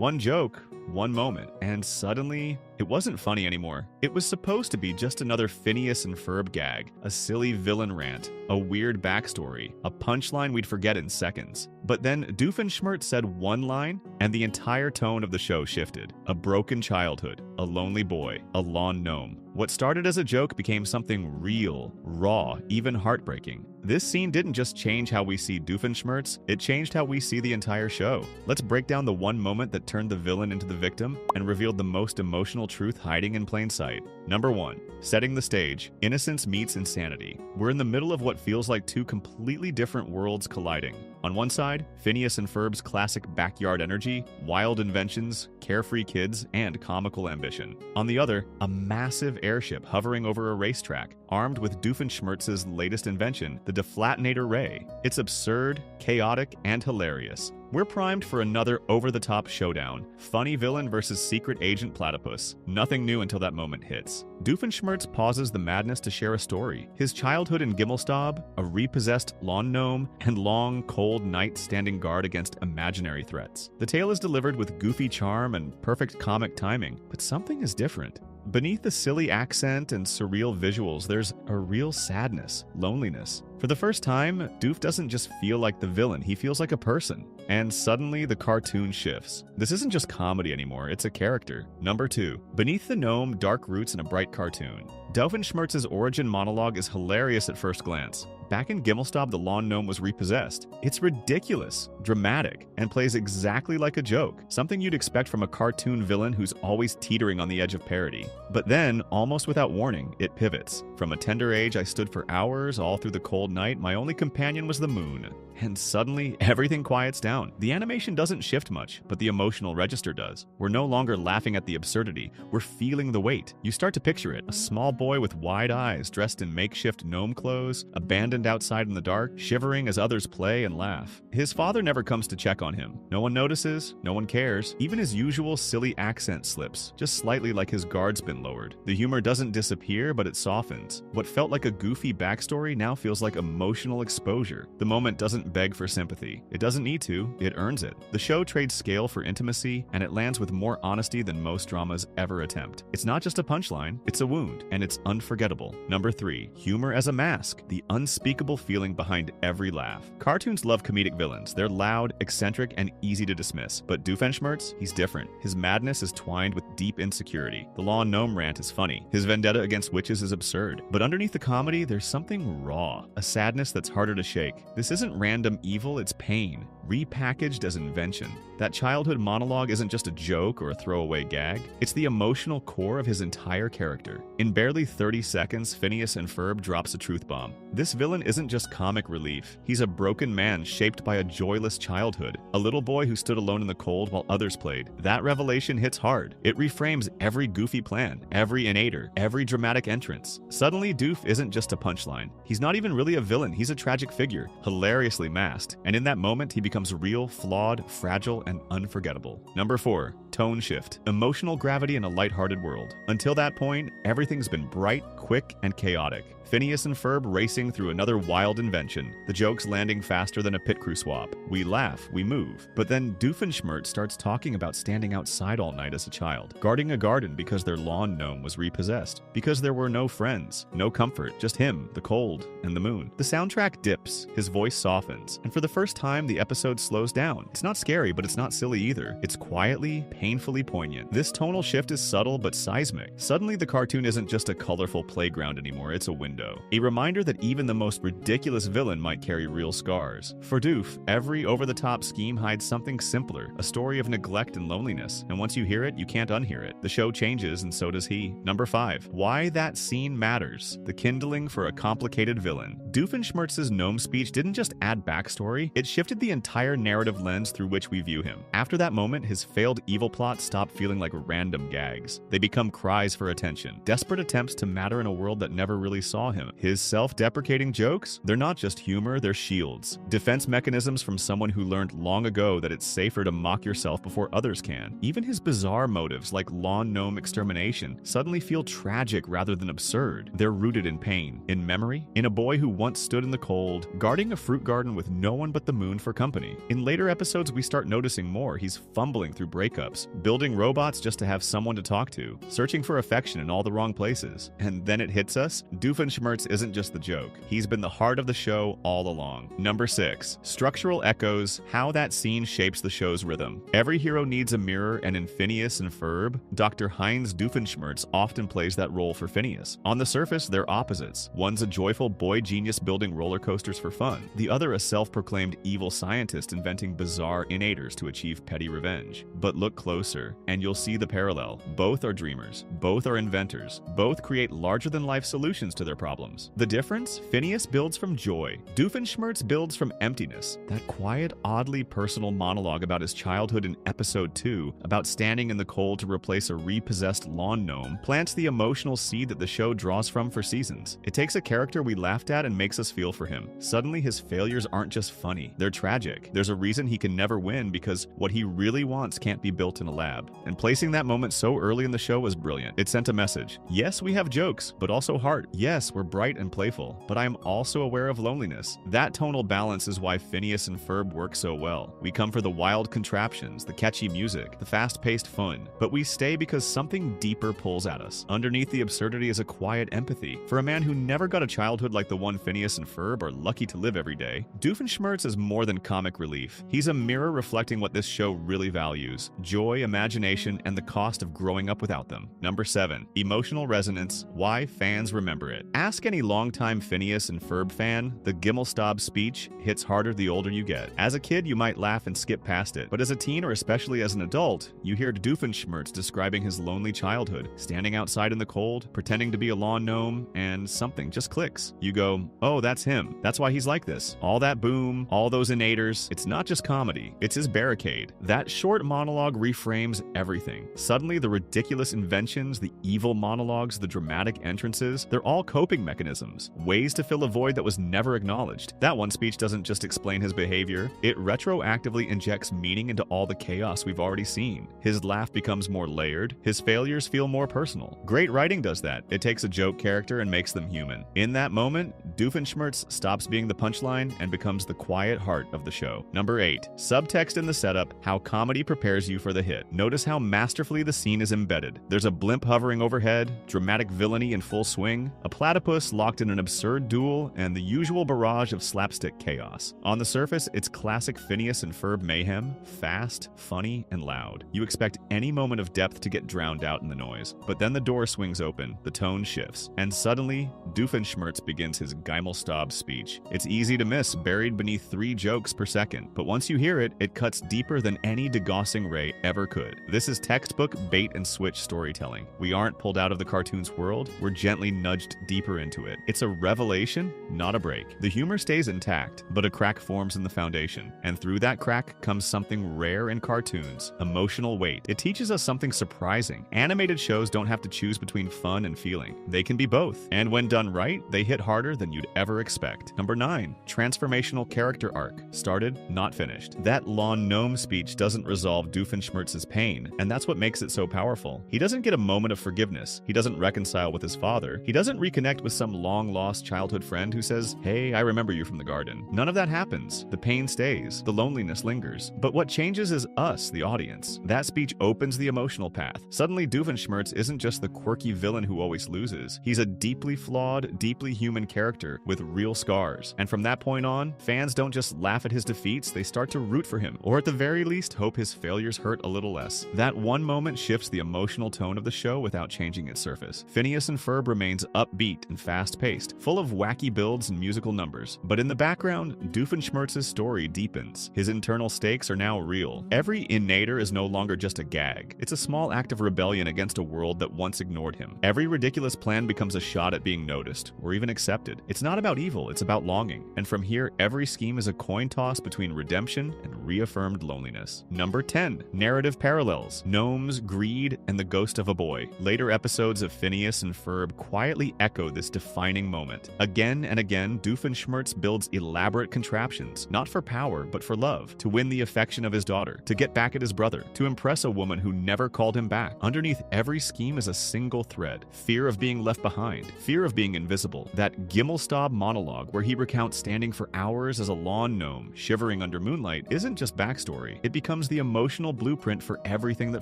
One joke, one moment, and suddenly, it wasn't funny anymore. It was supposed to be just another Phineas and Ferb gag, a silly villain rant, a weird backstory, a punchline we'd forget in seconds. But then Doofenshmirtz said one line, and the entire tone of the show shifted. A broken childhood, a lonely boy, a lawn gnome. What started as a joke became something real, raw, even heartbreaking. This scene didn't just change how we see Doofenshmirtz, it changed how we see the entire show. Let's break down the one moment that turned the villain into the victim and revealed the most emotional truth hiding in plain sight. Number 1. Setting the stage. Innocence meets insanity. We're in the middle of what feels like two completely different worlds colliding. On one side, Phineas and Ferb's classic backyard energy, wild inventions, carefree kids, and comical ambition. On the other, a massive airship hovering over a racetrack, armed with Doofenshmirtz's latest invention, the deflatinator ray. It's absurd, chaotic, and hilarious. We're primed for another over-the-top showdown. Funny villain versus secret agent platypus. Nothing new until that moment hits. Doofenshmirtz pauses the madness to share a story. His childhood in Gimelstob, a repossessed lawn gnome, and long, cold nights standing guard against imaginary threats. The tale is delivered with goofy charm and perfect comic timing, but something is different. Beneath the silly accent and surreal visuals, there's a real sadness, loneliness. For the first time, Doof doesn't just feel like the villain, he feels like a person. And suddenly, the cartoon shifts. This isn't just comedy anymore, it's a character. Number 2. Beneath the gnome, dark roots, and a bright cartoon. Doofenshmirtz's origin monologue is hilarious at first glance. Back in Gimelstob, the lawn gnome was repossessed. It's ridiculous, dramatic, and plays exactly like a joke, something you'd expect from a cartoon villain who's always teetering on the edge of parody. But then, almost without warning, it pivots. From a tender age, I stood for hours, all through the cold night, my only companion was the moon. And suddenly, everything quiets down. The animation doesn't shift much, but the emotional register does. We're no longer laughing at the absurdity, we're feeling the weight. You start to picture it, a small boy with wide eyes, dressed in makeshift gnome clothes, abandoned outside in the dark, shivering as others play and laugh. His father never comes to check on him. No one notices, no one cares. Even his usual silly accent slips, just slightly like his guard's been lowered. The humor doesn't disappear, but it softens. What felt like a goofy backstory now feels like emotional exposure. The moment doesn't beg for sympathy. It doesn't need to, it earns it. The show trades scale for intimacy, and it lands with more honesty than most dramas ever attempt. It's not just a punchline, it's a wound, and it's unforgettable. Number 3. Humor as a mask. The unspeakable feeling behind every laugh. Cartoons love comedic villains. They're loud, eccentric, and easy to dismiss. But Doofenshmirtz, he's different. His madness is twined with deep insecurity. The lawn gnome rant is funny. His vendetta against witches is absurd. But underneath the comedy, there's something raw, a sadness that's harder to shake. This isn't random evil, it's pain, repackaged as invention. That childhood monologue isn't just a joke or a throwaway gag, it's the emotional core of his entire character. In barely 30 seconds, Phineas and Ferb drops a truth bomb. This villain isn't just comic relief, he's a broken man shaped by a joyless childhood, a little boy who stood alone in the cold while others played. That revelation hits hard. It reframes every goofy plan, every innator, every dramatic entrance. Suddenly, Doof isn't just a punchline. He's not even really a villain, he's a tragic figure, hilariously masked, and in that moment he becomes real, flawed, fragile, and unforgettable. Number 4. Tone shift. Emotional gravity in a lighthearted world. Until that point, everything's been bright, quick, and chaotic. Phineas and Ferb racing through another wild invention, the jokes landing faster than a pit crew swap. We laugh, we move. But then Doofenshmirtz starts talking about standing outside all night as a child, guarding a garden because their lawn gnome was repossessed, because there were no friends, no comfort, just him, the cold, and the moon. The soundtrack dips, his voice softens, and for the first time the episode slows down. It's not scary, but it's not silly either. It's quietly, painfully poignant. This tonal shift is subtle but seismic. Suddenly the cartoon isn't just a colorful playground anymore, it's a window. A reminder that even the most ridiculous villain might carry real scars. For Doof, every over-the-top scheme hides something simpler, a story of neglect and loneliness, and once you hear it, you can't unhear it. The show changes, and so does he. Number 5. Why that scene matters. The kindling for a complicated villain. Doofenshmirtz's gnome speech didn't just add backstory, it shifted the entire narrative lens through which we view him. After that moment, his failed evil plots stop feeling like random gags. They become cries for attention, desperate attempts to matter in a world that never really saw him. His self-deprecating jokes? They're not just humor, they're shields. Defense mechanisms from someone who learned long ago that it's safer to mock yourself before others can. Even his bizarre motives, like lawn gnome extermination, suddenly feel tragic rather than absurd. They're rooted in pain, in memory, in a boy who once stood in the cold, guarding a fruit garden with no one but the moon for company. company. In later episodes, we start noticing more. He's fumbling through breakups, building robots just to have someone to talk to, searching for affection in all the wrong places. And then it hits us. Doofenshmirtz isn't just the joke. He's been the heart of the show all along. Number 6. Structural echoes, how that scene shapes the show's rhythm. Every hero needs a mirror, and in Phineas and Ferb, Dr. Heinz Doofenshmirtz often plays that role for Phineas. On the surface, they're opposites. One's a joyful boy genius building roller coasters for fun. The other a self-proclaimed evil scientist inventing bizarre innators to achieve petty revenge. But look closer, and you'll see the parallel. Both are dreamers. Both are inventors. Both create larger-than-life solutions to their problems. The difference? Phineas builds from joy. Doofenshmirtz builds from emptiness. That quiet, oddly personal monologue about his childhood in episode 2, about standing in the cold to replace a repossessed lawn gnome, plants the emotional seed that the show draws from for seasons. It takes a character we laughed at and makes us feel for him. Suddenly, his failures aren't just funny, they're tragic. There's a reason he can never win, because what he really wants can't be built in a lab. And placing that moment so early in the show was brilliant. It sent a message. Yes, we have jokes, but also heart. Yes, we're bright and playful, but I am also aware of loneliness. That tonal balance is why Phineas and Ferb work so well. We come for the wild contraptions, the catchy music, the fast-paced fun, but we stay because something deeper pulls at us. Underneath the absurdity is a quiet empathy. For a man who never got a childhood like the one Phineas and Ferb are lucky to live every day, Doofenshmirtz is more than comic relief. He's a mirror reflecting what this show really values: joy, imagination, and the cost of growing up without them. Number 7. Emotional resonance, why fans remember it. Ask any longtime Phineas and Ferb fan, the Gimelstob speech hits harder the older you get. As a kid, you might laugh and skip past it, but as a teen or especially as an adult, you hear Doofenshmirtz describing his lonely childhood, standing outside in the cold, pretending to be a lawn gnome, and something just clicks. You go, oh, that's him. That's why he's like this. All that boom, all those innators. It's not just comedy, it's his barricade. That short monologue reframes everything. Suddenly, the ridiculous inventions, the evil monologues, the dramatic entrances, they're all coping mechanisms, ways to fill a void that was never acknowledged. That one speech doesn't just explain his behavior, it retroactively injects meaning into all the chaos we've already seen. His laugh becomes more layered, his failures feel more personal. Great writing does that. It takes a joke character and makes them human. In that moment, Doofenshmirtz stops being the punchline and becomes the quiet heart of the show. Number 8. Subtext in the setup, how comedy prepares you for the hit. Notice how masterfully the scene is embedded. There's a blimp hovering overhead, dramatic villainy in full swing, a platypus locked in an absurd duel, and the usual barrage of slapstick chaos. On the surface, it's classic Phineas and Ferb mayhem, fast, funny, and loud. You expect any moment of depth to get drowned out in the noise. But then the door swings open, the tone shifts, and suddenly, Doofenshmirtz begins his Gimelstob speech. It's easy to miss, buried beneath 3 jokes per second, but once you hear it, it cuts deeper than any degaussing ray ever could. This is textbook bait-and-switch storytelling. We aren't pulled out of the cartoon's world, we're gently nudged deeper into it. It's a revelation, not a break. The humor stays intact, but a crack forms in the foundation, and through that crack comes something rare in cartoons: emotional weight. It teaches us something surprising. Animated shows don't have to choose between fun and feeling. They can be both, and when done right, they hit harder than you'd ever expect. Number 9. Transformational character arc. Started, not finished. That lawn gnome speech doesn't resolve Doofenshmirtz's pain, and that's what makes it so powerful. He doesn't get a moment of forgiveness. He doesn't reconcile with his father. He doesn't reconnect with some long-lost childhood friend who says, hey, I remember you from the garden. None of that happens. The pain stays. The loneliness lingers. But what changes is us, the audience. That speech opens the emotional path. Suddenly, Doofenshmirtz isn't just the quirky villain who always loses. He's a deeply flawed, deeply human character with real scars. And from that point on, fans don't just laugh at his defeats, they start to root for him, or at the very least, hope his failures hurt a little less. That one moment shifts the emotional tone of the show without changing its surface. Phineas and Ferb remains upbeat and fast-paced, full of wacky builds and musical numbers. But in the background, Doofenshmirtz's story deepens. His internal stakes are now real. Every innator is no longer just a gag. It's a small act of rebellion against a world that once ignored him. Every ridiculous plan becomes a shot at being noticed, or even accepted. It's not about evil, it's about longing. And from here, every scheme is a coin toss between redemption and reaffirmed loneliness. Number 10. Narrative parallels. Gnomes, greed, and the ghost of a boy. Later episodes of Phineas and Ferb quietly echo this defining moment. Again and again, Doofenshmirtz builds elaborate contraptions, not for power, but for love, to win the affection of his daughter, to get back at his brother, to impress a woman who never called him back. Underneath every scheme is a single thread: fear of being left behind, fear of being invisible. That Gimelstob monologue where he recounts standing for hours as a lawn gnome, shivering under moonlight isn't just backstory, it becomes the emotional blueprint for everything that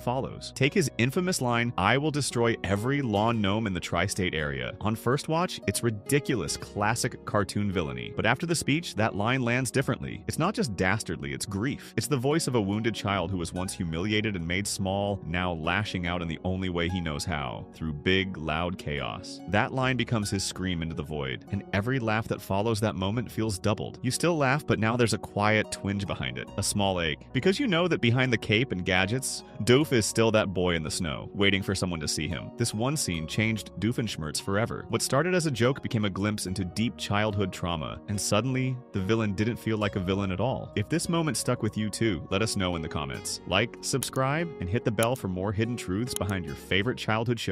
follows. Take his infamous line, "I will destroy every lawn gnome in the tri-state area." On first watch, it's ridiculous, classic cartoon villainy. But after the speech, that line lands differently. It's not just dastardly, it's grief. It's the voice of a wounded child who was once humiliated and made small, now lashing out in the only way he knows how, through big, loud chaos. That line becomes his scream into the void, and every laugh that follows that moment feels doubled. You still laugh, but now there's a quiet twinge behind it, a small ache. Because you know that behind the cape and gadgets, Doof is still that boy in the snow, waiting for someone to see him. This one scene changed Doofenshmirtz forever. What started as a joke became a glimpse into deep childhood trauma, and suddenly, the villain didn't feel like a villain at all. If this moment stuck with you too, let us know in the comments. Like, subscribe, and hit the bell for more hidden truths behind your favorite childhood show.